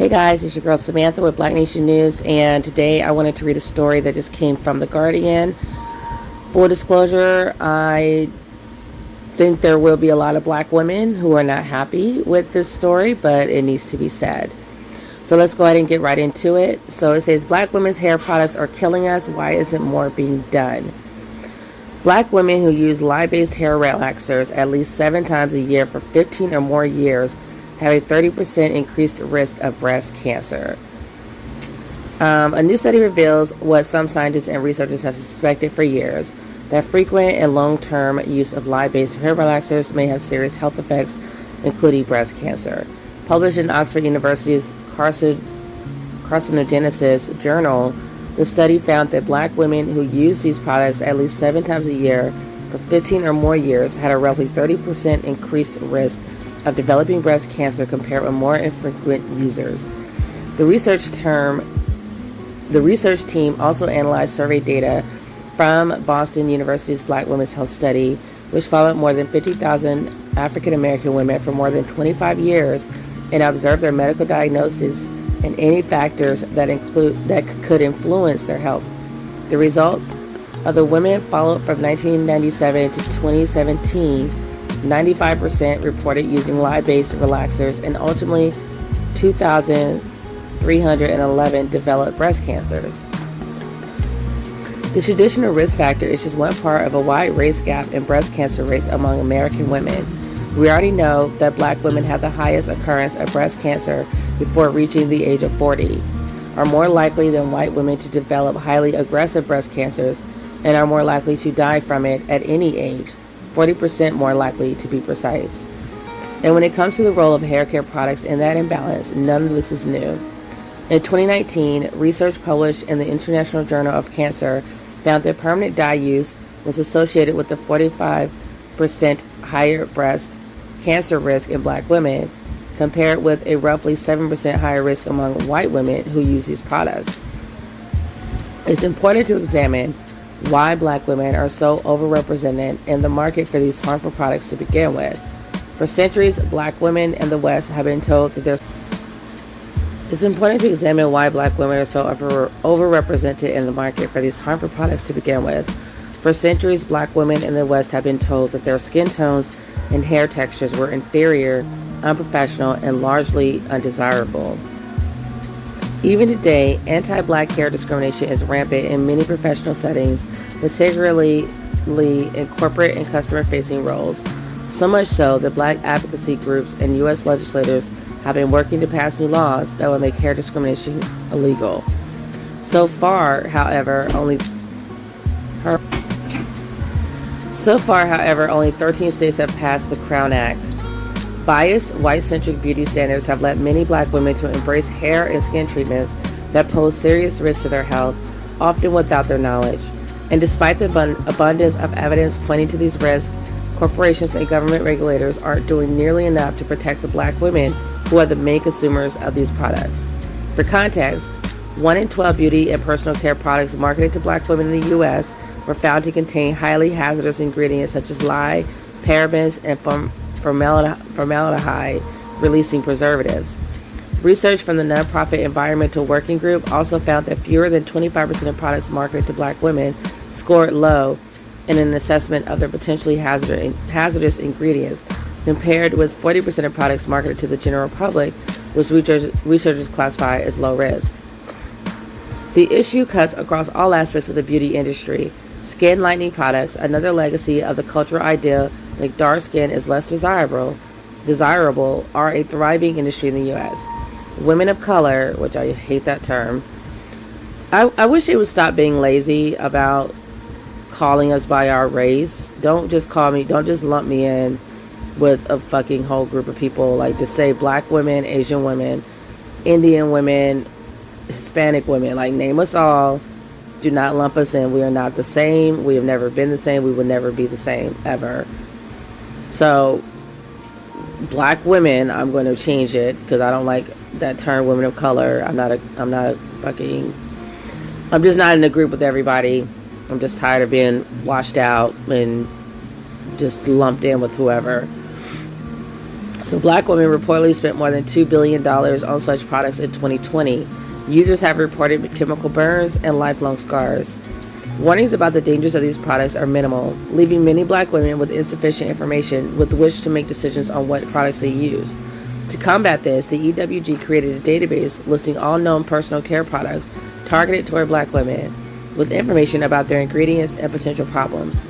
Hey guys, it's your girl Samantha with Black Nation News, and today I wanted to read a story that just came from The Guardian. Full disclosure, I think there will be a lot of black women who are not happy with this story, but it needs to be said. So let's go ahead and get right into it. So it says, Black women's hair products are killing us. Why isn't more being done? Black women who use lye-based hair relaxers at least 7 times a year for 15 or more years have a 30% increased risk of breast cancer. A new study reveals what some scientists and researchers have suspected for years, that frequent and long-term use of lye-based hair relaxers may have serious health effects, including breast cancer. Published in Oxford University's Carcinogenesis Journal, the study found that black women who use these products at least 7 times a year for 15 or more years had a roughly 30% increased risk of developing breast cancer compared with more infrequent users. The research team also analyzed survey data from Boston University's Black Women's Health Study, which followed more than 50,000 African American women for more than 25 years and observed their medical diagnoses and any factors that could influence their health. The results of the women followed from 1997 to 2017, 95% reported using lye-based relaxers, and ultimately 2,311 developed breast cancers. The traditional risk factor is just one part of a wide race gap in breast cancer rates among American women. We already know that black women have the highest occurrence of breast cancer before reaching the age of 40, are more likely than white women to develop highly aggressive breast cancers, and are more likely to die from it at any age, 40% more likely to be precise. And when it comes to the role of hair care products in that imbalance, none of this is new. In 2019, research published in the International Journal of Cancer found that permanent dye use was associated with a 45% higher breast cancer risk in black women, compared with a roughly 7% higher risk among white women who use these products. It's important to examine why black women are so overrepresented in the market for these harmful products to begin with. For centuries, black women in the West have been told that It's important to examine why black women are so overrepresented in the market for these harmful products to begin with. For centuries, black women in the West have been told that their skin tones and hair textures were inferior, unprofessional, and largely undesirable. Even today, anti-black hair discrimination is rampant in many professional settings, particularly in corporate and customer-facing roles. So much so that black advocacy groups and U.S. legislators have been working to pass new laws that will make hair discrimination illegal. So far, however, only 13 states have passed the Crown Act. Biased, white-centric beauty standards have led many black women to embrace hair and skin treatments that pose serious risks to their health, often without their knowledge. And despite the abundance of evidence pointing to these risks, corporations and government regulators aren't doing nearly enough to protect the black women who are the main consumers of these products. For context, 1 in 12 beauty and personal care products marketed to black women in the U.S. were found to contain highly hazardous ingredients such as lye, parabens, and formaldehyde-releasing preservatives. Research from the nonprofit Environmental Working Group also found that fewer than 25% of products marketed to black women scored low in an assessment of their potentially hazardous ingredients, compared with 40% of products marketed to the general public, which researchers classify as low risk. The issue cuts across all aspects of the beauty industry. Skin lightening products, another legacy of the cultural idea that dark skin is less desirable, are a thriving industry in the U.S. Women of color, which I hate that term, I wish they would stop being lazy about calling us by our race. Don't just lump me in with a fucking whole group of people. Like, just say black women, Asian women, Indian women, Hispanic women. Like, name us all. Do not lump us in. We are not the same. We have never been the same. We will never be the same, ever. So, black women, I'm going to change it because I don't like that term, women of color. I'm just not in a group with everybody. I'm just tired of being washed out and just lumped in with whoever. So black women reportedly spent more than $2 billion on such products in 2020. Users have reported chemical burns and lifelong scars. Warnings about the dangers of these products are minimal, leaving many black women with insufficient information with which to make decisions on what products they use. To combat this, the EWG created a database listing all known personal care products targeted toward black women, with information about their ingredients and potential problems.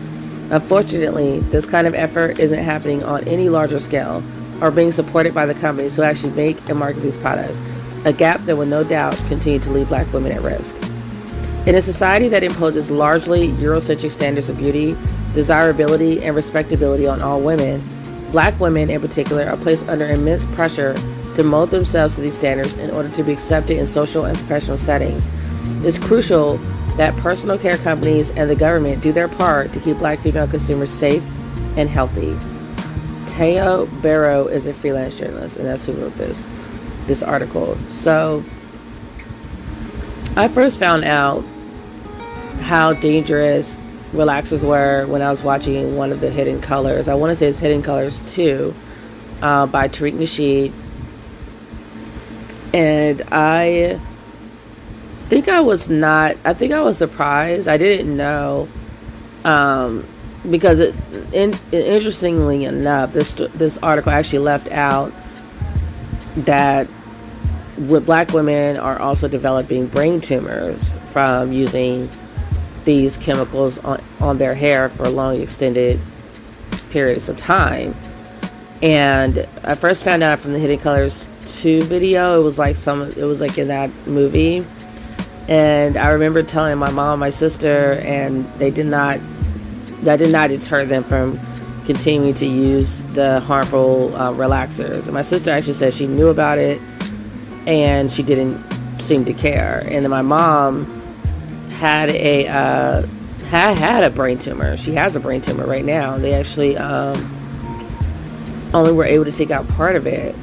Unfortunately, this kind of effort isn't happening on any larger scale or being supported by the companies who actually make and market these products, a gap that will no doubt continue to leave black women at risk. In a society that imposes largely Eurocentric standards of beauty, desirability, and respectability on all women, black women in particular are placed under immense pressure to mold themselves to these standards in order to be accepted in social and professional settings. It's crucial that personal care companies and the government do their part to keep black female consumers safe and healthy. Teo Barrow is a freelance journalist, and that's who wrote this article. So I first found out how dangerous relaxers were when I was watching one of the Hidden Colors. I want to say it's Hidden Colors 2 by Tariq Nasheed. And I think I was surprised. I didn't know, because interestingly enough, this article actually left out that black women are also developing brain tumors from using these chemicals on their hair for long extended periods of time. And I first found out from the Hidden Colors 2 video. It was like in that movie. And I remember telling my mom, my sister, and that did not deter them from continuing to use the harmful relaxers. And my sister actually said she knew about it and she didn't seem to care. And then my mom had a brain tumor. She has a brain tumor right now. They actually only were able to take out part of it,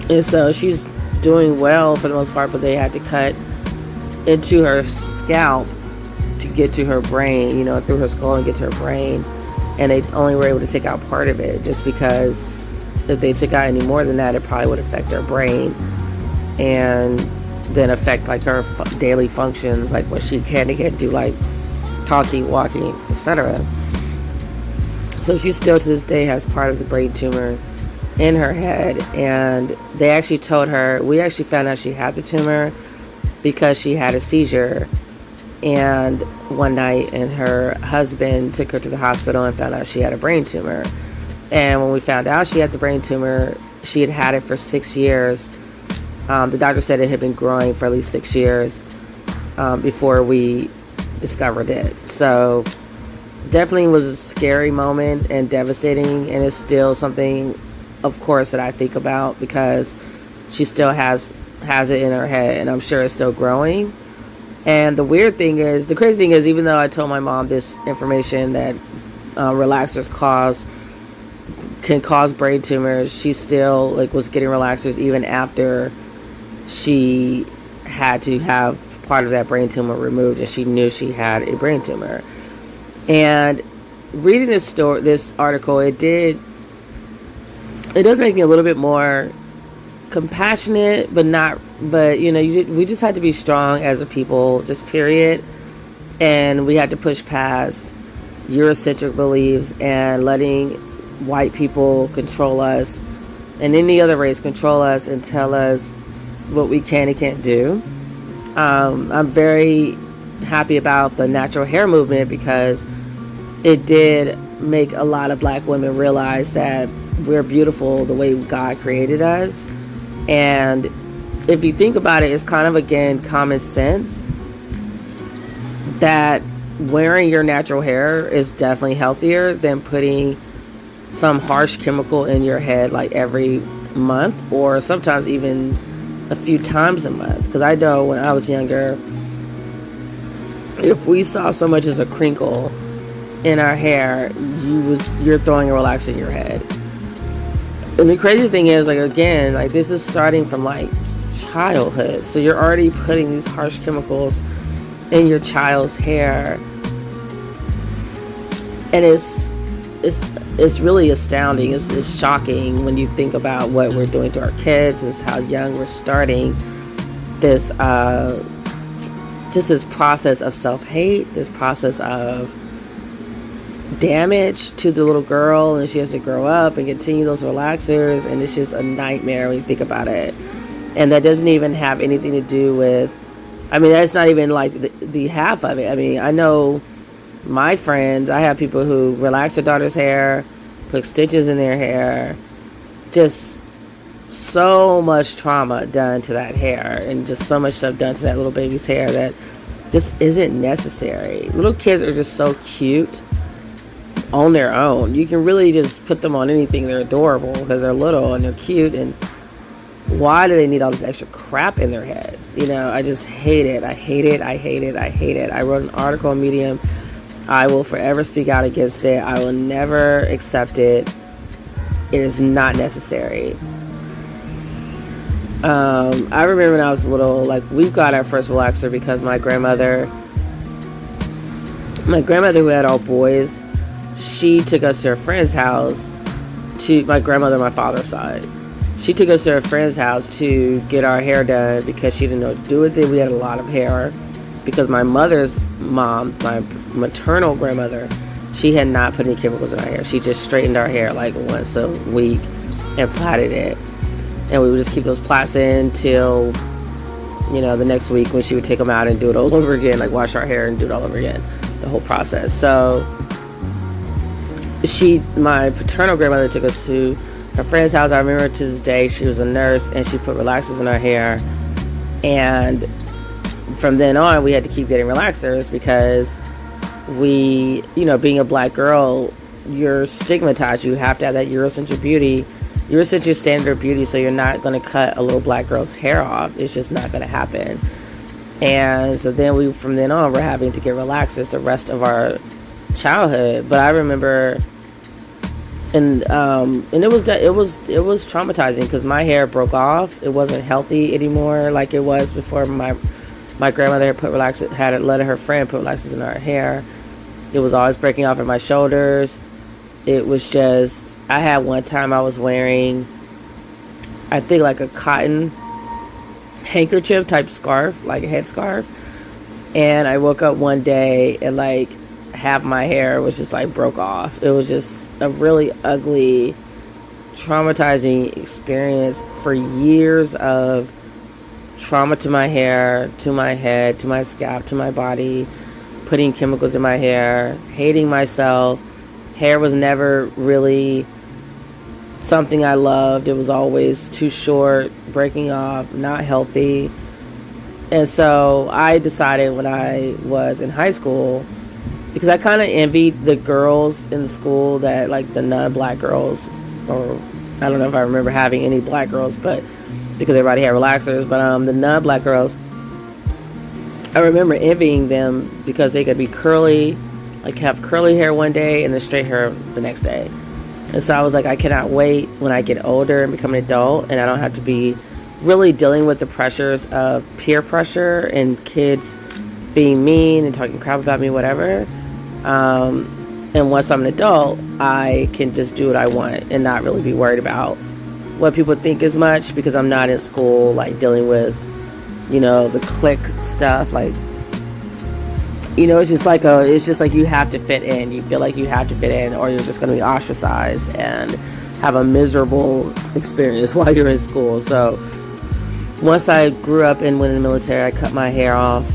and so she's doing well for the most part, but they had to cut into her scalp to get to her brain, through her skull and get to her brain, and they only were able to take out part of it, just because if they took out any more than that, it probably would affect her brain and then affect like her daily functions, like what she can and can't do, like talking, walking, etc. So she still to this day has part of the brain tumor in her head, and they actually told her, we actually found out she had the tumor because she had a seizure and one night, and her husband took her to the hospital and found out she had a brain tumor. And when we found out she had the brain tumor, she had had it for 6 years. The doctor said it had been growing for at least 6 years before we discovered it. So definitely was a scary moment and devastating, and it's still something, of course, that I think about because she still has it in her head, and I'm sure it's still growing. And the crazy thing is, even though I told my mom this information that relaxers can cause brain tumors, she still was getting relaxers even after she had to have part of that brain tumor removed, and she knew she had a brain tumor. And reading this article, it does make me a little bit more compassionate, but we just had to be strong as a people, just period. And we had to push past Eurocentric beliefs and letting white people control us and any other race control us and tell us what we can and can't do. I'm very happy about the natural hair movement because it did make a lot of black women realize that we're beautiful the way God created us. And if you think about it, it's kind of, again, common sense that wearing your natural hair is definitely healthier than putting some harsh chemical in your head like every month, or sometimes even a few times a month. Because I know when I was younger, if we saw so much as a crinkle in our hair, you're throwing a relaxer in your head. And the crazy thing is, this is starting from childhood, so you're already putting these harsh chemicals in your child's hair, and it's it's really astounding. It's shocking when you think about what we're doing to our kids, is how young we're starting this just this process of self-hate, this process of damage to the little girl, and she has to grow up and continue those relaxers, and it's just a nightmare when you think about it. And that doesn't even have anything to do with, I mean, that's not even like the half of it. I mean, I know my friends, I have people who relax their daughter's hair, put stitches in their hair, just so much trauma done to that hair, and just so much stuff done to that little baby's hair that just isn't necessary. Little kids are just so cute on their own. You can really just put them on anything. They're adorable because they're little and they're cute, and why do they need all this extra crap in their heads? You know, I just hate it. I hate it. I hate it. I hate it. I wrote an article on Medium. I will forever speak out against it. I will never accept it. It is not necessary. I remember when I was little, like, we got our first relaxer because my grandmother who had all boys, she took us to her friend's house, to my grandmother, my father's side. She took us to her friend's house to get our hair done because she didn't know what to do with it. We had a lot of hair because my mother's mom, my maternal grandmother, she had not put any chemicals in our hair. She just straightened our hair like once a week and plaited it. And we would just keep those plaits in till, you know, the next week when she would take them out and do it all over again, like wash our hair and do it all over again, the whole process. So my paternal grandmother took us to her friend's house. I remember to this day, she was a nurse and she put relaxers in our hair. And from then on, we had to keep getting relaxers because we, you know, being a black girl, you're stigmatized. You have to have that Eurocentric beauty. Eurocentric standard of beauty, so you're not going to cut a little black girl's hair off. It's just not going to happen. And so then from then on, we're having to get relaxers the rest of our childhood. But I remember, and it was traumatizing because my hair broke off. It wasn't healthy anymore like it was before. My grandmother had let her friend put relaxers in her hair. It was always breaking off at my shoulders. It was just, I had one time I was wearing, I think, like a cotton handkerchief type scarf, like a headscarf. And I woke up one day and like half my hair was just like broke off. It was just a really ugly, traumatizing experience for years of trauma to my hair, to my head, to my scalp, to my body, putting chemicals in my hair, hating myself. Hair was never really something I loved. It was always too short, breaking off, not healthy. And so I decided when I was in high school, because I kind of envied the girls in the school that, like, the non-black girls, or I don't know if I remember having any black girls, but because everybody had relaxers, but the non-black girls, I remember envying them because they could be curly, like have curly hair one day and then straight hair the next day. And so I was like, I cannot wait when I get older and become an adult and I don't have to be really dealing with the pressures of peer pressure and kids being mean and talking crap about me, whatever. And once I'm an adult, I can just do what I want and not really be worried about what people think as much, because I'm not in school like dealing with, you know, the clique stuff. Like, you know, it's just like you have to fit in. You feel like you have to fit in or you're just going to be ostracized and have a miserable experience while you're in school. So once I grew up and went in the military, I cut my hair off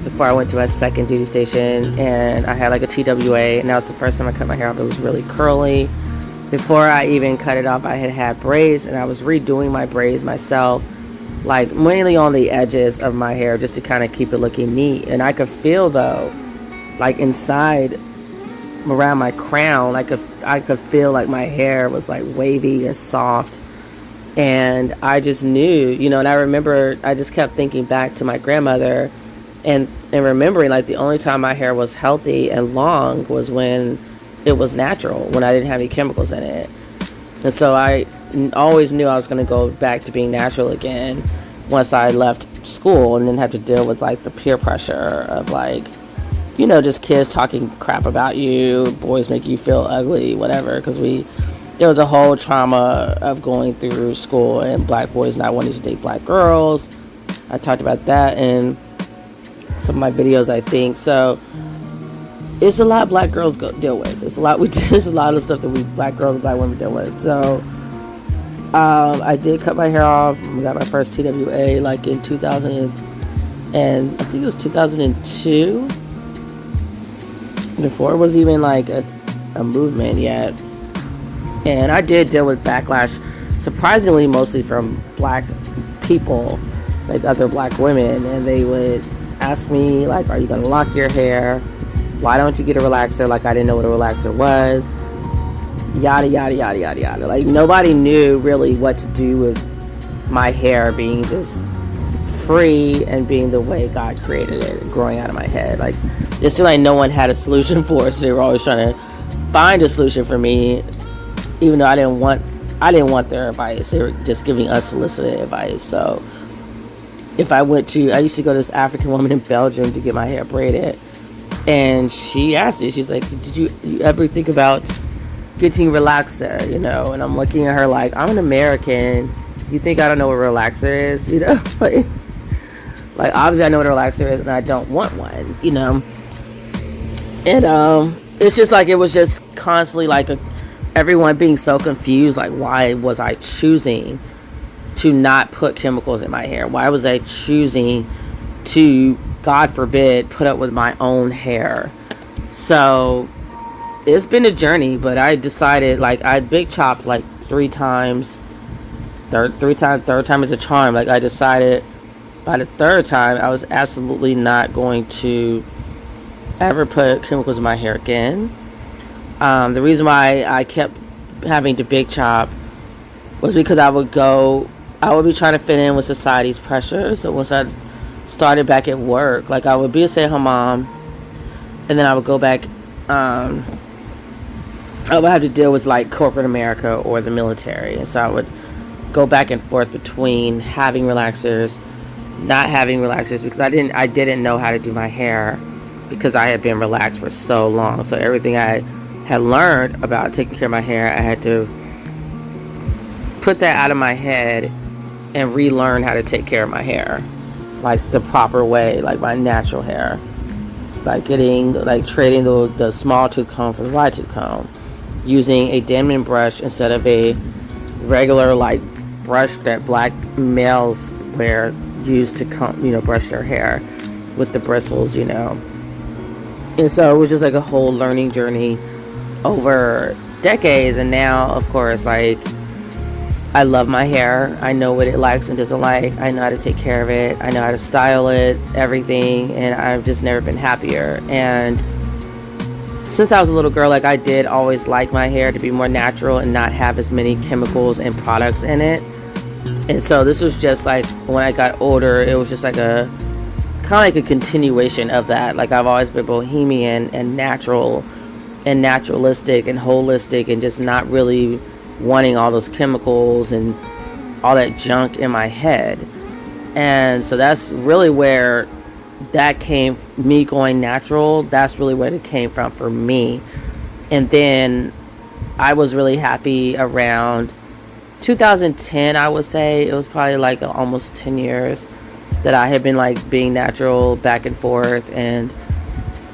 before I went to my second duty station, and I had like a TWA, and that was the first time I cut my hair off. It was really curly. Before I even cut it off, I had braids, and I was redoing my braids myself, like mainly on the edges of my hair just to kind of keep it looking neat. And I could feel, though, like inside around my crown, I could feel like my hair was like wavy and soft. And I just knew, you know, and I remember I just kept thinking back to my grandmother and remembering like the only time my hair was healthy and long was when it was natural, when I didn't have any chemicals in it. And so I always knew I was going to go back to being natural again once I left school and didn't have to deal with like the peer pressure of like just kids talking crap about you, boys make you feel ugly, whatever. Because there was a whole trauma of going through school and black boys not wanting to date black girls. I talked about that in some of my videos, I think. So it's a lot black girls deal with. It's a lot of stuff that we black girls and black women deal with. So I did cut my hair off. I got my first TWA like in 2000 and I think it was 2002. Before it was even like a movement yet. And I did deal with backlash, surprisingly mostly from black people, like other black women, and they would ask me like, are you gonna lock your hair? Why don't you get a relaxer? Like I didn't know what a relaxer was. Yada yada yada yada yada. Like nobody knew really what to do with my hair being just free and being the way God created it, growing out of my head. Like it seemed like no one had a solution for it, so they were always trying to find a solution for me, even though I didn't want their advice. They were just giving unsolicited advice. So if I used to go to this African woman in Belgium to get my hair braided, and she asked me, she's like, did you ever think about getting relaxer? And I'm looking at her like, I'm an American, you think I don't know what a relaxer is? Like obviously I know what a relaxer is and I don't want one, and it's just like, it was just constantly like everyone being so confused, like why was I choosing to not put chemicals in my hair? Why was I choosing to, God forbid, put up with my own hair? So it's been a journey, but I decided, like, I big chopped like 3 times. Third time is a charm. Like I decided by the 3rd time I was absolutely not going to ever put chemicals in my hair again. The reason why I kept having to big chop was because I would be trying to fit in with society's pressure. So once I started back at work, like I would be a stay-at-home mom, and then I would go back, I would have to deal with like corporate America or the military, and so I would go back and forth between having relaxers, not having relaxers, because I didn't know how to do my hair because I had been relaxed for so long. So everything I had learned about taking care of my hair, I had to put that out of my head and relearn how to take care of my hair, like the proper way, like my natural hair, like trading the small tooth comb for the wide tooth comb, using a Denman brush instead of a regular like brush that black males use to comb, brush their hair with the bristles, And so it was just like a whole learning journey over decades. And now, of course, like I love my hair. I know what it likes and doesn't like. I know how to take care of it. I know how to style it, everything. And I've just never been happier. And since I was a little girl, like I did always like my hair to be more natural and not have as many chemicals and products in it. And so this was just like, when I got older, it was just like kind of like a continuation of that. Like I've always been bohemian and natural and naturalistic and holistic, and just not really wanting all those chemicals and all that junk in my head. And so that's really where that came, me going natural. That's really where it came from for me. And then I was really happy around 2010, I would say. It was probably like almost 10 years that I had been like being natural back and forth, and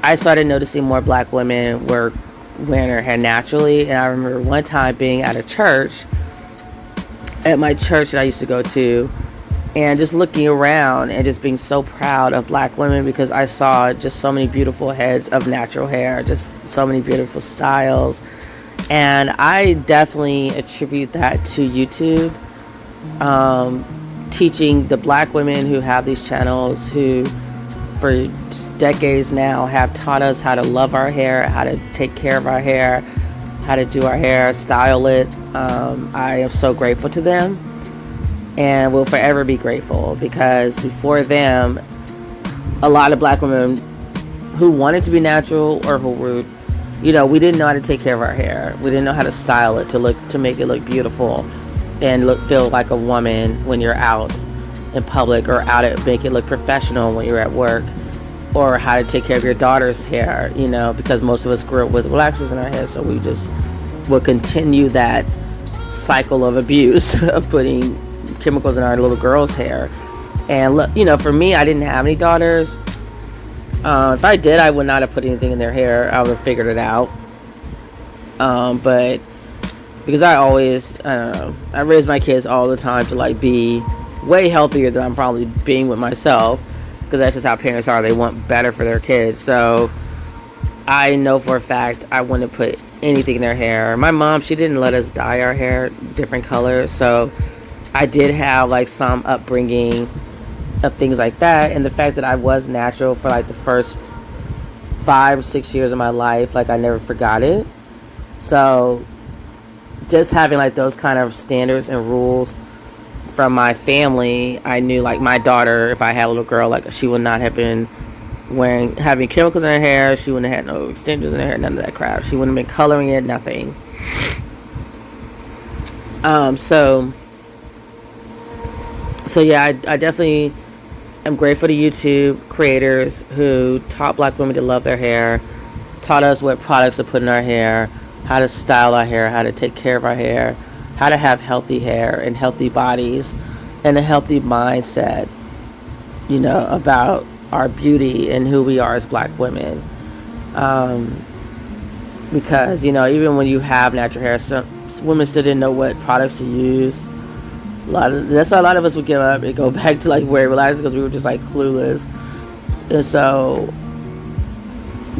I started noticing more black women were wearing their hair naturally. And I remember one time being at a church, at my church that I used to go to, and just looking around and just being so proud of black women, because I saw just so many beautiful heads of natural hair, just so many beautiful styles. And I definitely attribute that to YouTube, teaching the black women who have these channels, who for decades now have taught us how to love our hair, how to take care of our hair, how to do our hair, style it. I am so grateful to them, and will forever be grateful, because before them, a lot of black women who wanted to be natural, or who were, we didn't know how to take care of our hair. We didn't know how to style it to make it look beautiful and feel like a woman when you're out in public, or make it look professional when you're at work. or how to take care of your daughter's hair, you know, because most of us grew up with relaxers in our hair, so we just will continue that cycle of abuse of putting chemicals in our little girl's hair. And look, you know, for me, I didn't have any daughters. If I did, I would not have put anything in their hair. I would have figured it out. But because I always, I don't know, I raise my kids all the time to like be way healthier than I'm probably being with myself, because that's just how parents are. They want better for their kids. So I know for a fact I wouldn't put anything in their hair. My mom, she didn't let us dye our hair different colors, so I did have like some upbringing of things like that. And the fact that I was natural for like the first 5 or 6 years of my life, like I never forgot it. So just having like those kind of standards and rules from my family, I knew like my daughter, if I had a little girl, like she would not have been having chemicals in her hair. She wouldn't have had no extensions in her hair, none of that crap. She wouldn't have been coloring it, nothing. So yeah, I definitely am grateful to YouTube creators who taught black women to love their hair, taught us what products to put in our hair, how to style our hair, how to take care of our hair, how to have healthy hair and healthy bodies and a healthy mindset, you know, about our beauty and who we are as black women. Because, you know, even when you have natural hair, some women still didn't know what products to use. That's why a lot of us would give up and go back to like wearing relaxers, because we were just like clueless. And so,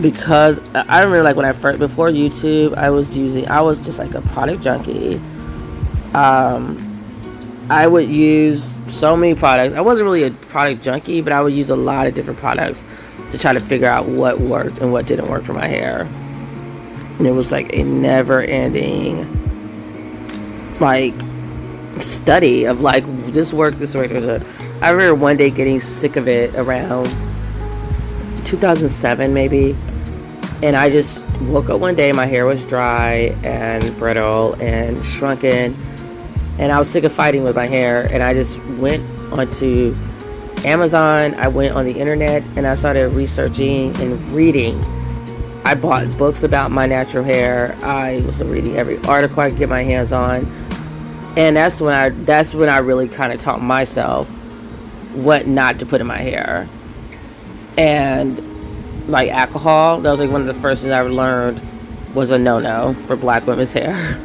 because I remember like when I first, before YouTube, I was just like a product junkie. I would use so many products. I wasn't really a product junkie, but I would use a lot of different products to try to figure out what worked and what didn't work for my hair. And it was like a never ending like study of like this worked. I remember one day getting sick of it around 2007 maybe, and I just woke up one day, my hair was dry and brittle and shrunken, and I was sick of fighting with my hair, and I just went onto Amazon, I went on the internet, and I started researching and reading. I bought books about my natural hair. I was reading every article I could get my hands on. And that's when I really kind of taught myself what not to put in my hair. And like alcohol, that was like one of the first things I learned was a no-no for black women's hair.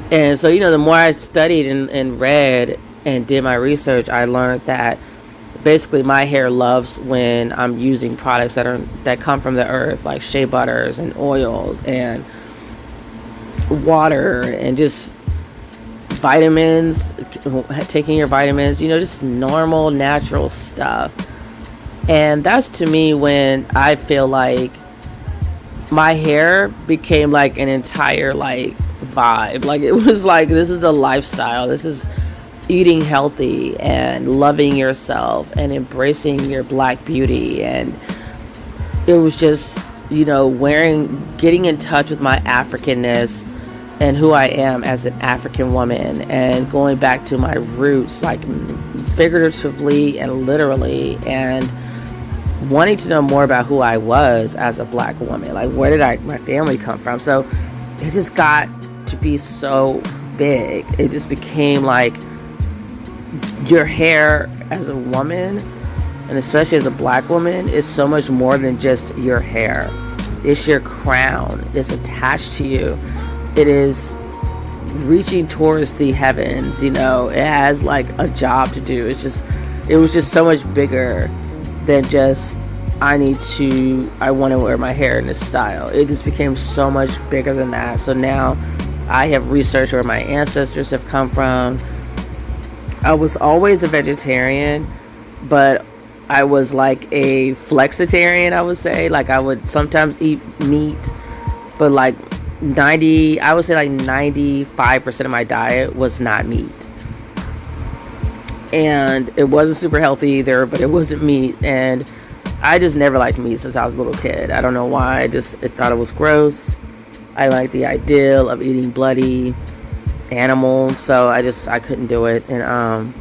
And so, you know, the more I studied and read and did my research, I learned that basically my hair loves when I'm using products that come from the earth, like shea butters and oils and water and just vitamins, taking your vitamins, you know, just normal natural stuff. And that's to me when I feel like my hair became like an entire like vibe. Like it was like, this is the lifestyle, this is eating healthy and loving yourself and embracing your black beauty. And it was just, you know, getting in touch with my Africanness and who I am as an African woman, and going back to my roots, like figuratively and literally, and wanting to know more about who I was as a black woman. Like, where did my family come from? So it just got to be so big. It just became like your hair as a woman, and especially as a black woman, is so much more than just your hair. It's your crown. It's attached to you. It is reaching towards the heavens, you know. It has like a job to do. It was just so much bigger than just I want to wear my hair in this style. It just became so much bigger than that. So now I have researched where my ancestors have come from. I was always a vegetarian, but I was like a flexitarian, I would say. Like I would sometimes eat meat, but like 95% of my diet was not meat. And it wasn't super healthy either, but it wasn't meat. And I just never liked meat since I was a little kid. I don't know why. I thought it was gross. I liked the ideal of eating bloody animal, so I couldn't do it. And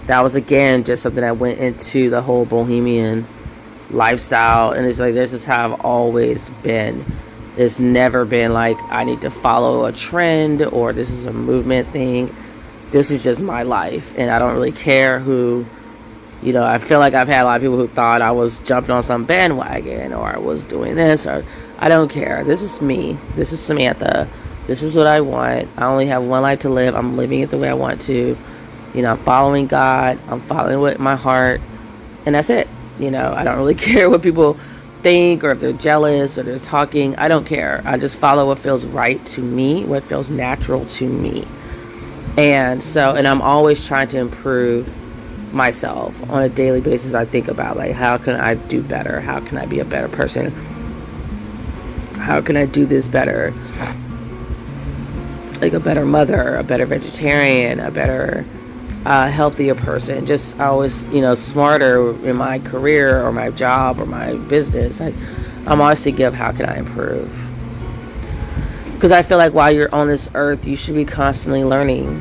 that was again just something that went into the whole bohemian lifestyle, and it's like this is how I've always been. It's never been like I need to follow a trend or this is a movement thing. This is just my life, and I don't really care who, I feel like I've had a lot of people who thought I was jumping on some bandwagon or I was doing this, or I don't care. This is me. This is Samantha. This is what I want. I only have one life to live. I'm living it the way I want to. I'm following God. I'm following with my heart, and that's it. I don't really care what people think or if they're jealous or they're talking. I don't care. I just follow what feels right to me, what feels natural to me. And I'm always trying to improve myself on a daily basis. I think about like, how can I do better? How can I be a better person? How can I do this better? Like a better mother, a better vegetarian, a better healthier person. Just always, smarter in my career or my job or my business. I'm always thinking of how can I improve. Because I feel like while you're on this earth, you should be constantly learning.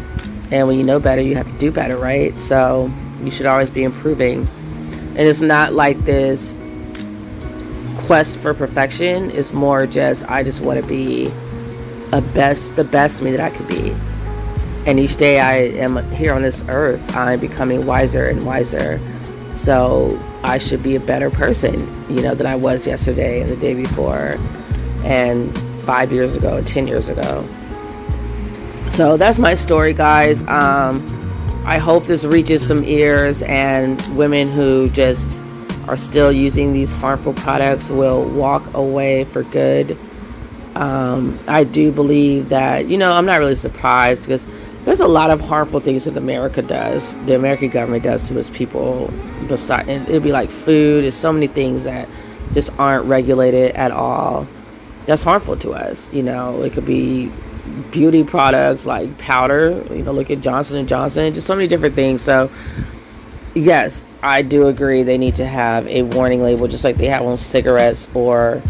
And when you know better, you have to do better, right? So you should always be improving. And it's not like this quest for perfection. It's more just, I just want to be the best me that I could be. And each day I am here on this earth, I'm becoming wiser and wiser. So I should be a better person, than I was yesterday and the day before and 5 years ago, 10 years ago. So that's my story, guys. I hope this reaches some ears, and women who just are still using these harmful products will walk away for good. I do believe that, I'm not really surprised because there's a lot of harmful things that the American government does to its people. Besides, it'd be like food. There's so many things that just aren't regulated at all. That's harmful to us. It could be beauty products like powder. Look at Johnson & Johnson. Just so many different things. So, yes, I do agree they need to have a warning label just like they have on cigarettes or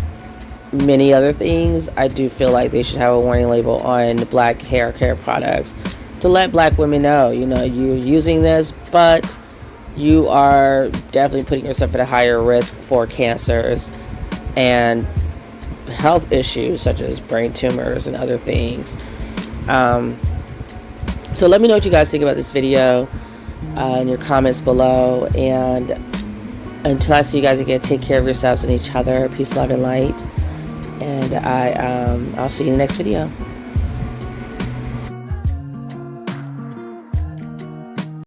many other things. I do feel like they should have a warning label on the black hair care products to let black women know, you're using this, but you are definitely putting yourself at a higher risk for cancers and health issues such as brain tumors and other things. So let me know what you guys think about this video in your comments below. And until I see you guys again, take care of yourselves and each other. Peace, love, and light. And I'll see you in the next video.